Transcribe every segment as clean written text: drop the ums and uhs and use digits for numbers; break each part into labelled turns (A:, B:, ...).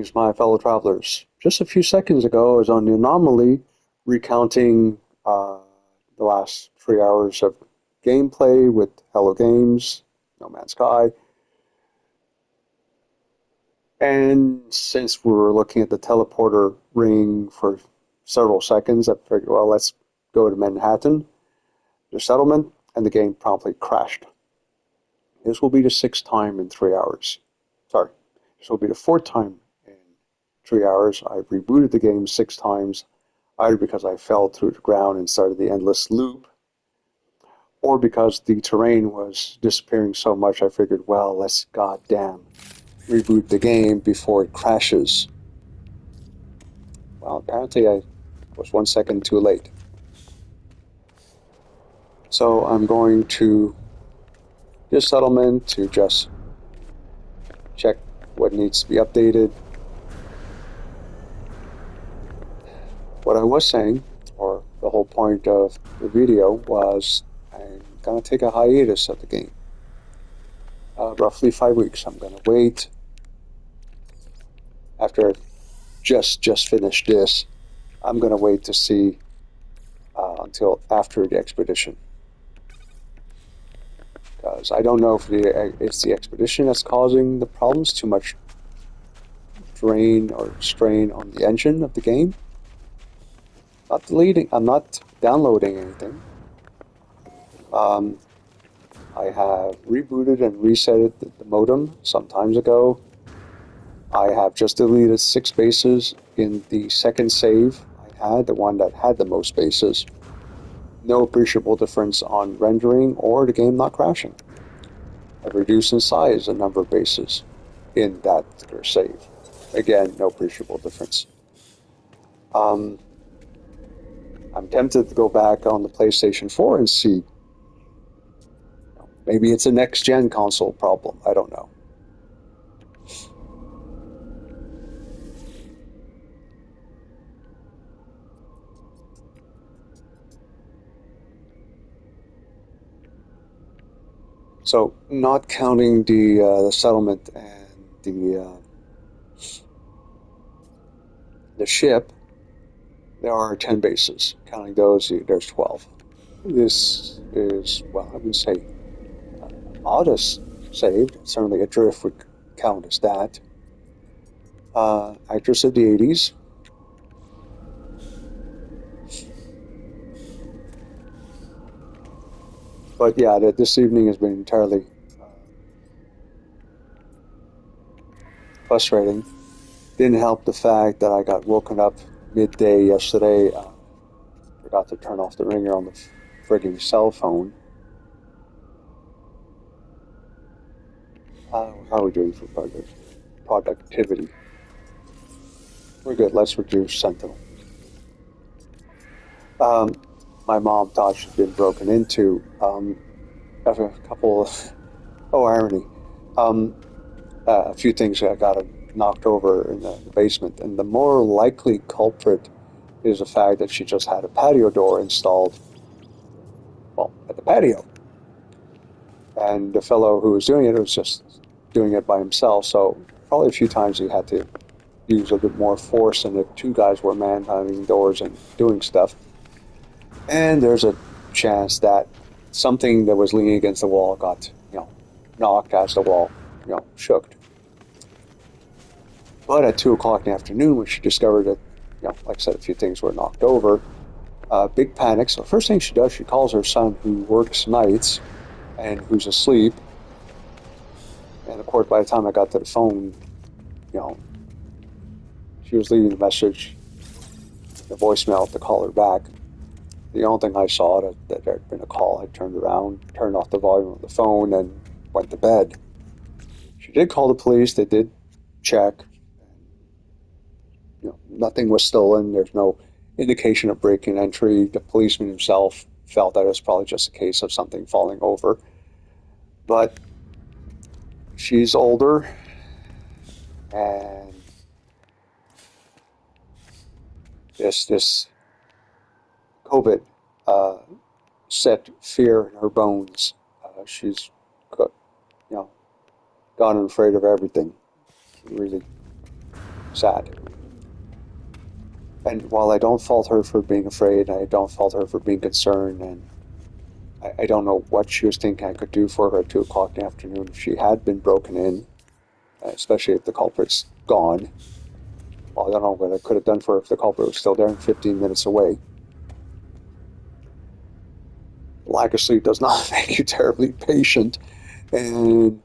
A: Greetings, my fellow travelers. Just a few seconds ago, I was on the anomaly recounting the last 3 hours of gameplay with Hello Games, No Man's Sky. And since we were looking at the teleporter ring for several seconds, I figured, well, let's go to Manhattan, the settlement, and the game promptly crashed. This will be the sixth time in 3 hours. Sorry, this will be the fourth time in 3 hours. I've rebooted the game 6 times, either because I fell through the ground and started the endless loop, or because the terrain was disappearing so much I figured, well, let's goddamn reboot the game before it crashes. Well, apparently I was 1 second too late. So I'm going to this settlement to just check what needs to be updated. What I was saying, or the whole point of the video, was I'm going to take a hiatus of the game. Roughly 5 weeks. I'm going to wait after I just finished this. I'm going to wait to see until after the expedition. Because I don't know if it's the expedition that's causing the problems, too much drain or strain on the engine of the game. I'm not downloading anything. I have rebooted and reset the modem some time ago. I have just deleted 6 bases in the second save I had, the one that had the most bases. No appreciable difference on rendering or the game not crashing. I've reduced in size the number of bases in that particular save. Again, no appreciable difference. I'm tempted to go back on the PlayStation 4 and see. Maybe it's a next-gen console problem. I don't know. So, not counting the settlement and the ship, there are 10 bases. Counting those, there's 12. This is, well, I would say, modest saved. Certainly a drift would count as that. Actress of the 80s. But yeah, this evening has been entirely frustrating. Didn't help the fact that I got woken up midday yesterday. Forgot to turn off the ringer on the frigging cell phone. How are we doing for productivity? We're good. Let's reduce Sentinel. My mom thought she'd been broken into. After a couple of, irony. A few things I got knocked over in the basement, and the more likely culprit is the fact that she just had a patio door installed, well, at the patio. And the fellow who was doing it was just doing it by himself, so probably a few times he had to use a bit more force, and the 2 guys were man-hunting doors and doing stuff. And there's a chance that something that was leaning against the wall got, knocked as the wall, shook. But at 2 o'clock in the afternoon, when she discovered that, like I said, a few things were knocked over, big panic. So the first thing she does, she calls her son who works nights and who's asleep. And of course, by the time I got to the phone, she was leaving the message, the voicemail to call her back. The only thing I saw that there had been a call, I turned around, turned off the volume of the phone, and went to bed. She did call the police. They did check. Nothing was stolen. There's no indication of break-in entry. The policeman himself felt that it was probably just a case of something falling over. But she's older, and this COVID set fear in her bones. She's gotten afraid of everything. Really sad. And while I don't fault her for being afraid, I don't fault her for being concerned, and I don't know what she was thinking I could do for her at 2 o'clock in the afternoon if she had been broken in, especially if the culprit's gone. Well, I don't know what I could have done for her if the culprit was still there and 15 minutes away. Lack of sleep does not make you terribly patient, and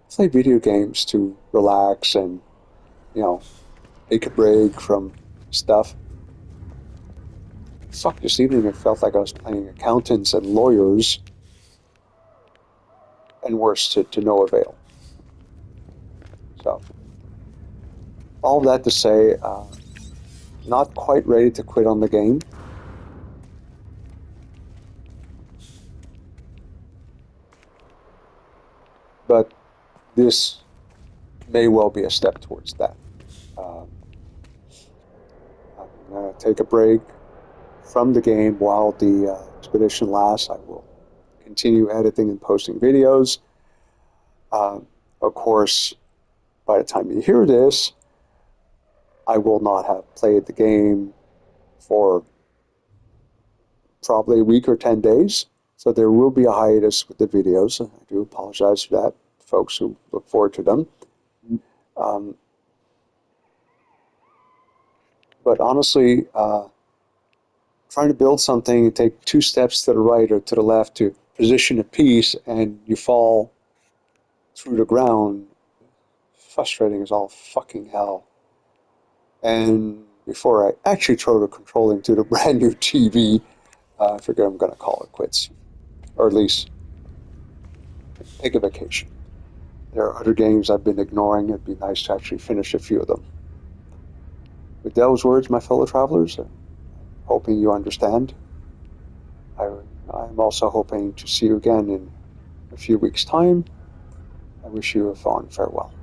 A: play video games to relax and, take a break from stuff. Fuck, this evening it felt like I was playing accountants and lawyers, and worse, to no avail. So, all of that to say, not quite ready to quit on the game. But this may well be a step towards that. I'm going to take a break from the game while the expedition lasts. I will continue editing and posting videos. Of course, by the time you hear this, I will not have played the game for probably a week or 10 days. So there will be a hiatus with the videos. I do apologize for that, folks who look forward to them. But honestly, trying to build something, you take 2 steps to the right or to the left to position a piece, and you fall through the ground. Frustrating as all fucking hell. And before I actually throw the control into the brand new TV, I figure I'm going to call it quits. Or at least take a vacation. There are other games I've been ignoring. It'd be nice to actually finish a few of them. With those words, my fellow travelers, hoping you understand, I'm also hoping to see you again in a few weeks' time. I wish you a fond farewell.